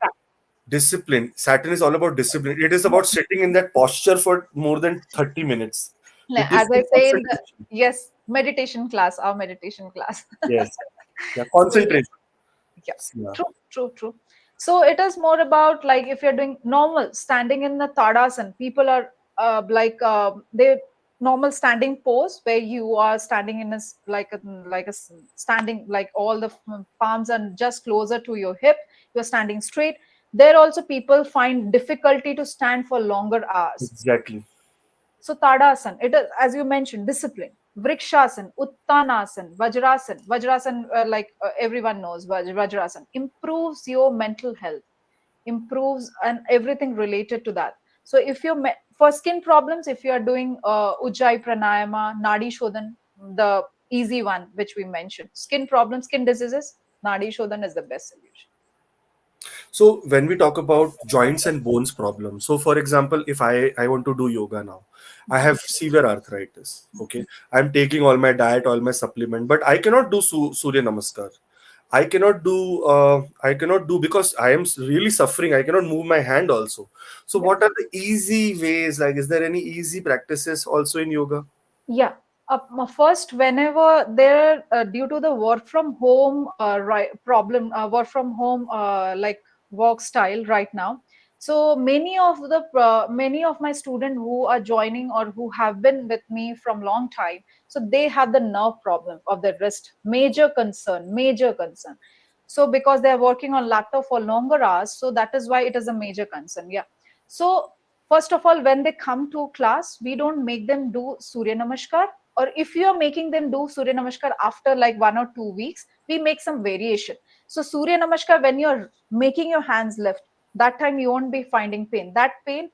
Discipline. Saturn is all about discipline. It is about sitting in that posture for more than 30 minutes. It is as I the say in concentration. yes, meditation class, our meditation class. Yes. Yeah, So yeah, concentration. Yeah, Yeah. true, true, true. So it is more about like if you're doing normal standing in the Tadasana, people are they normal standing pose where you are standing in a standing like all the palms are just closer to your hip. You're standing straight. There also people find difficulty to stand for longer hours. Exactly. So Tadasana, it is as you mentioned, discipline. Vrikshasana, Uttanasana, Vajrasan. Vajrasan, everyone knows, Vajrasan improves your mental health, improves and everything related to that. So if you're for skin problems, if you are doing Ujjayi Pranayama, Nadi Shodhan, the easy one which we mentioned, skin problems, skin diseases, Nadi Shodhan is the best solution. So when we talk about joints and bones problems, so for example, if I want to do yoga now, I have severe arthritis. Okay, I'm taking all my diet, all my supplement, but I cannot do Surya Namaskar. I cannot do because I am really suffering. I cannot move my hand also. So Yeah. what are the easy ways? Like, is there any easy practices also in yoga? Yeah. First, whenever there, due to the work from home problem, work from home work style right now, so many of my students who are joining or who have been with me from long time, so they have the nerve problem of the wrist, major concern, major concern. So because they are working on laptop for longer hours, so that is why it is a major concern. Yeah. So first of all, when they come to class, we don't make them do Surya Namaskar. Or if you are making them do Surya Namaskar after like 1 or 2 weeks, we make some variation. So Surya Namaskar, when you're making your hands lift, that time you won't be finding pain. That pain,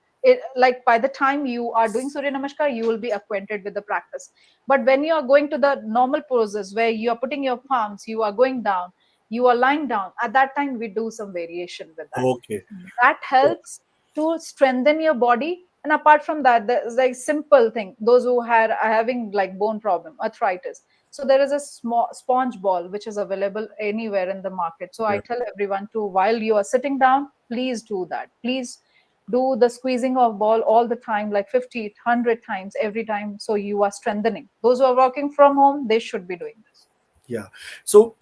like by the time you are doing Surya Namaskar, you will be acquainted with the practice. But when you are going to the normal poses where you are putting your palms, you are going down, you are lying down, at that time we do some variation with that. Okay. That helps to strengthen your body. And apart from that, there's like simple thing, those who are having like bone problem, arthritis, so there is a small sponge ball which is available anywhere in the market. So I Yeah. tell everyone to, while you are sitting down, please do that. Please do the squeezing of ball all the time, like 50 100 times every time, so you are strengthening. Those who are working from home, they should be doing this. Yeah. So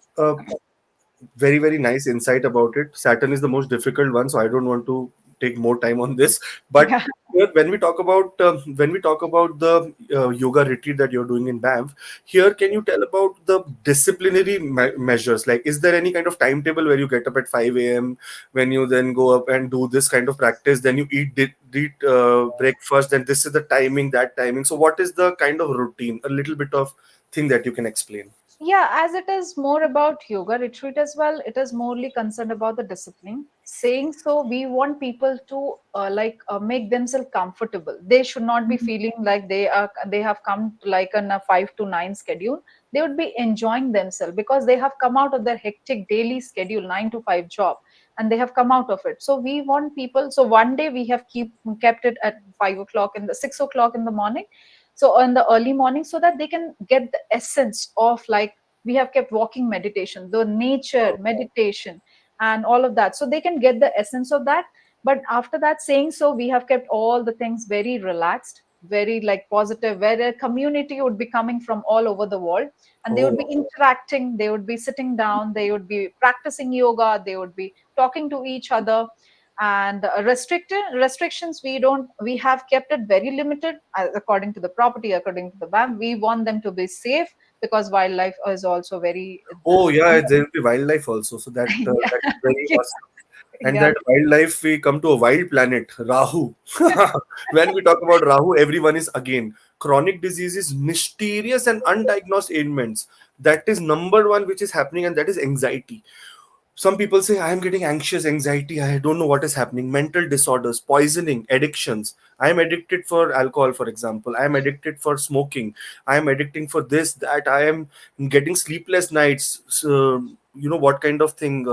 very very nice insight about it. Saturn is the most difficult one, so I don't want to take more time on this. But Yeah. here, when we talk about the yoga retreat that you're doing in Banff, here can you tell about the disciplinary measures? Like, is there any kind of timetable where you get up at 5 a.m., when you then go up and do this kind of practice, then you eat breakfast, then this is the timing, that timing? So what is the kind of routine? A little bit of thing that you can explain. Yeah, as it is more about yoga retreat as well, it is morely concerned about the discipline. Saying so, we want people to make themselves comfortable. They should not be feeling like they have come like on a 5 to 9 schedule. They would be enjoying themselves because they have come out of their hectic daily schedule, 9 to 5 job, and they have come out of it. So we want people. So one day we have kept it at 5 o'clock in the 6 o'clock in the morning, so in the early morning, so that they can get the essence of like, we have kept walking meditation, the nature meditation, and all of that, so they can get the essence of that. But after that, saying so, we have kept all the things very relaxed, very like positive, where a community would be coming from all over the world, and they would be Oh, interacting, they would be sitting down, they would be practicing yoga, they would be talking to each other. And restrictions, we have kept it very limited, according to the property, according to the ban. We want them to be safe, because wildlife is also very oh yeah, there will be wildlife also. So that is very yeah, awesome. And yeah, that wildlife, we come to a wild planet, Rahu. When we talk about Rahu, everyone is again chronic diseases, mysterious and undiagnosed ailments. That is number one, which is happening, and that is anxiety. Some people say, I am getting anxious, anxiety, I don't know what is happening. Mental disorders, poisoning, addictions. I am addicted for alcohol, for example. I am addicted for smoking. I am addicting for this, that. I am getting sleepless nights. So, you know what kind of thing?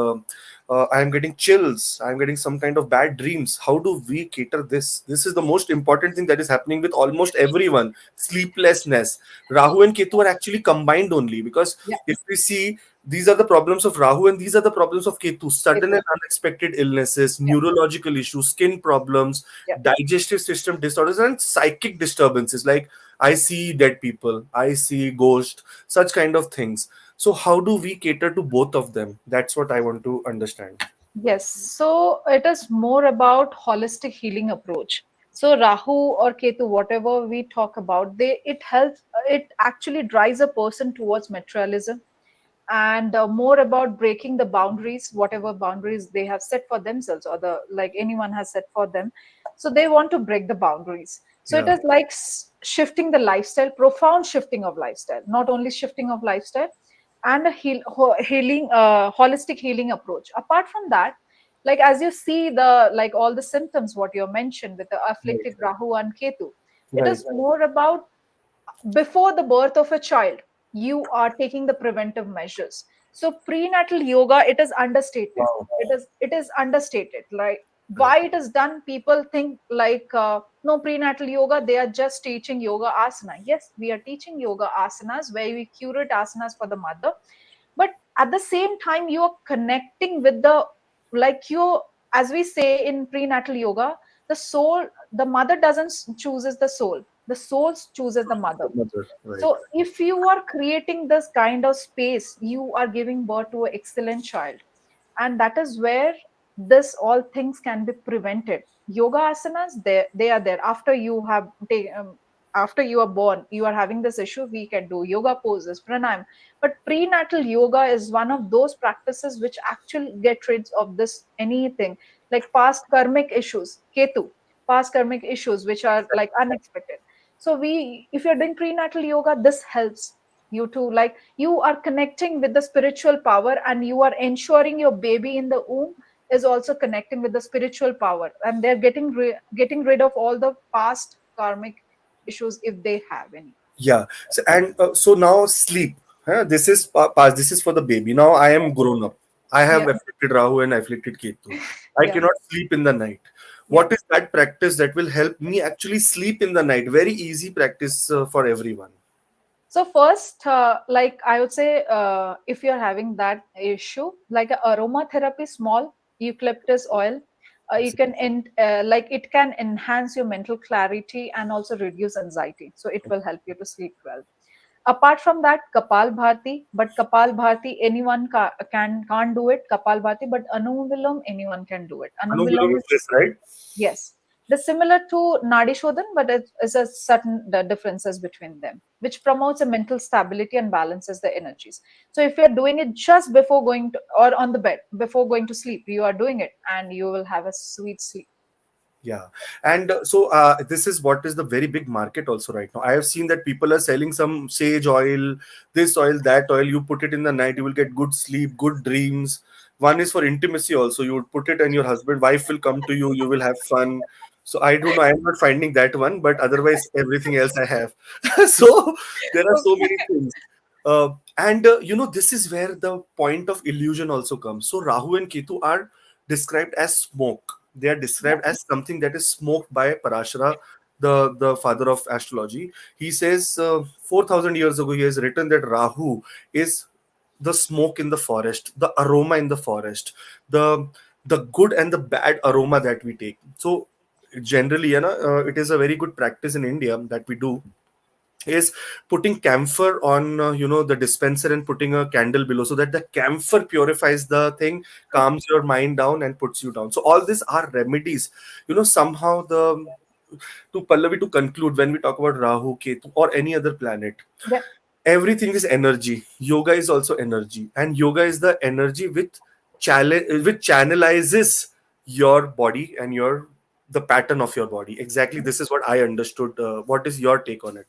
I am getting chills. I am getting some kind of bad dreams. How do we cater this? This is the most important thing that is happening with almost everyone. Sleeplessness. Rahu and Ketu are actually combined only, because yeah, if we see, these are the problems of Rahu and these are the problems of Ketu. Sudden and unexpected illnesses, yeah, neurological issues, skin problems, yeah, digestive system disorders, and psychic disturbances. Like, I see dead people, I see ghosts, such kind of things. So how do we cater to both of them? That's what I want to understand. Yes, so it is more about holistic healing approach. So Rahu or Ketu, whatever we talk about, they it helps, it actually drives a person towards materialism, and more about breaking the boundaries, whatever boundaries they have set for themselves, or the like anyone has set for them. So they want to break the boundaries. So it Yeah. is like shifting the lifestyle, profound shifting of lifestyle, not only shifting of lifestyle, and a healing, holistic healing approach. Apart from that, like as you see the like all the symptoms what you mentioned with the Right. afflicted Rahu and Ketu, it Right. is more about before the birth of a child you are taking the preventive measures. So prenatal yoga, it is understated. Wow. It is understated, like why Correct. it is done. People think like no, prenatal yoga, they are just teaching yoga asana. Yes, we are teaching yoga asanas where we curate asanas for the mother, but at the same time you are connecting with the, like you, as we say in prenatal yoga, the soul, the mother doesn't chooses the soul, the soul chooses the mother. The mother. Right. So if you are creating this kind of space, you are giving birth to an excellent child, and that is where this all things can be prevented. Yoga asanas, they are there after you have after you are born, you are having this issue, we can do yoga poses, pranayam. But prenatal yoga is one of those practices which actually get rid of this anything, like past karmic issues, Ketu, past karmic issues which are like unexpected. So we, if you're doing prenatal yoga, this helps you to, like you are connecting with the spiritual power, and you are ensuring your baby in the womb is also connecting with the spiritual power, and they're getting rid of all the past karmic issues if they have any. Yeah. So, and so now sleep. Huh? This is past. This is for the baby. Now I am grown up. I have Yeah, afflicted Rahu and afflicted Ketu. I yeah, cannot sleep in the night. yeah. What is that practice that will help me actually sleep in the night? Very easy practice for everyone. So first, like I would say, if you're having that issue, like a aromatherapy, small eucalyptus oil, you can like it can enhance your mental clarity and also reduce anxiety. So it will help you to sleep well. Apart from that, Kapal Bharti, but Kapal Bharti anyone can't do it. Kapal Bharti, but Anum Vilom anyone can do it. Anum Anubulum Vilom is is, this, right? yes, they're similar to Nadi Shodhan, but it's a certain differences between them, which promotes a mental stability and balances the energies. So if you're doing it just before going to, or on the bed, before going to sleep, you are doing it and you will have a sweet sleep. Yeah, and this is what is the very big market also right now. I have seen that people are selling some sage oil, this oil, that oil. You put it in the night, you will get good sleep, good dreams. One is for intimacy also. You would put it, and your husband, wife will come to you. You will have fun. So I don't know. I am not finding that one, but otherwise everything else I have. So there are so many things. And this is where the point of illusion also comes. So Rahu and Ketu are described as smoke. They are Yeah, described as something that is smoked by Parashara, the father of astrology. He says 4,000 years ago, he has written that Rahu is the smoke in the forest, the aroma in the forest, the the good and the bad aroma that we take. So generally, it is a very good practice in India that we do is putting camphor on the dispenser and putting a candle below, so that the camphor purifies the thing, calms your mind down and puts you down. So all these are remedies. Somehow the to Pallavi, to conclude, when we talk about Rahu, Ketu, or any other planet, yeah, everything is energy. Yoga is also energy, and yoga is the energy which channelizes your body and the pattern of your body. Exactly, this is what I understood. What is your take on it?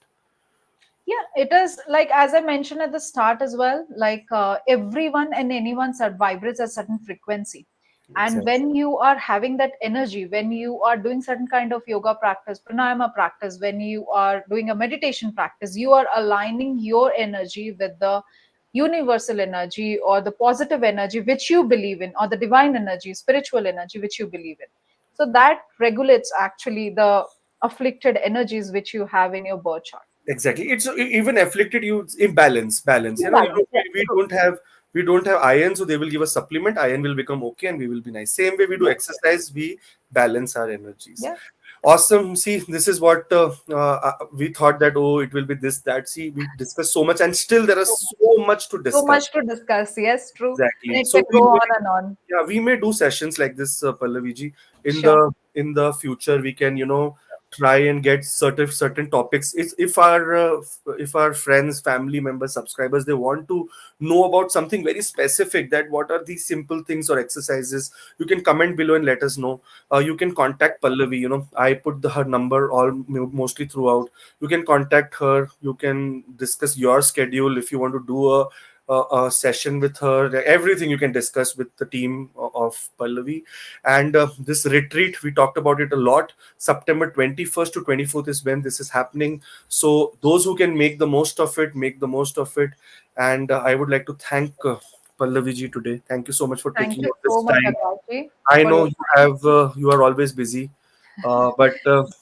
yeah. It is like as I mentioned at the start as well. Like everyone and anyone vibrates at certain frequency, and Exactly. when you are having that energy, when you are doing certain kind of yoga practice, pranayama practice, when you are doing a meditation practice, you are aligning your energy with the universal energy or the positive energy which you believe in, or the divine energy, spiritual energy which you believe in. So that regulates actually the afflicted energies which you have in your birth chart. Exactly. It's even afflicted you imbalance, balance. Imbalance, yeah, We true. don't have iron, so they will give us supplement. Iron will become okay, and we will be nice. Same way we do Yeah, exercise, we balance our energies. yeah. Awesome. See, this is what we thought that, oh, it will be this, that. See, we discussed so much, and still there is so much to So discuss. much to discuss. Yes, true. And Exactly. it So can we go may, on and on. yeah, we may do sessions like this, Pallaviji. In Sure. the future, we can, try and get certain topics. If our friends, family members, subscribers, they want to know about something very specific, that what are these simple things or exercises, you can comment below and let us know. You can contact Pallavi. I put her number mostly throughout. You can contact her. You can discuss your schedule if you want to do a session with her. Everything you can discuss with the team of Pallavi. And this retreat, we talked about it a lot. September 21st to 24th is when this is happening. So those who can make the most of it, make the most of it. And I would like to thank Pallavi ji today. Thank you so much for Thank taking you out this so much, time. Akashi, I for know your time. you are always busy, but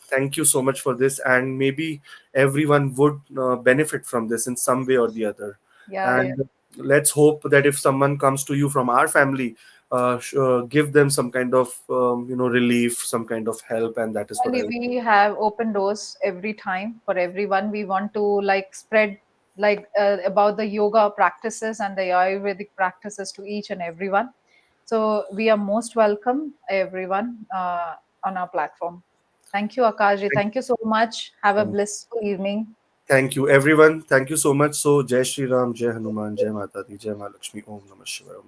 thank you so much for this, and maybe everyone would benefit from this in some way or the other. Yeah, yeah. And let's hope that if someone comes to you from our family, give them some kind of relief, some kind of help, and that is what And I would. we have open doors every time for everyone. We want to like spread about the yoga practices and the Ayurvedic practices to each and everyone. So we are most welcome, everyone, on our platform. Thank you, Akashi. Thank, Thank you so much. Have a thank, blissful evening. thank you, everyone. Thank you so much. So, Jai Shri Ram, Jai Hanuman, Jai Mata Di, Jai Ma Lakshmi, Om Namah Shivaya.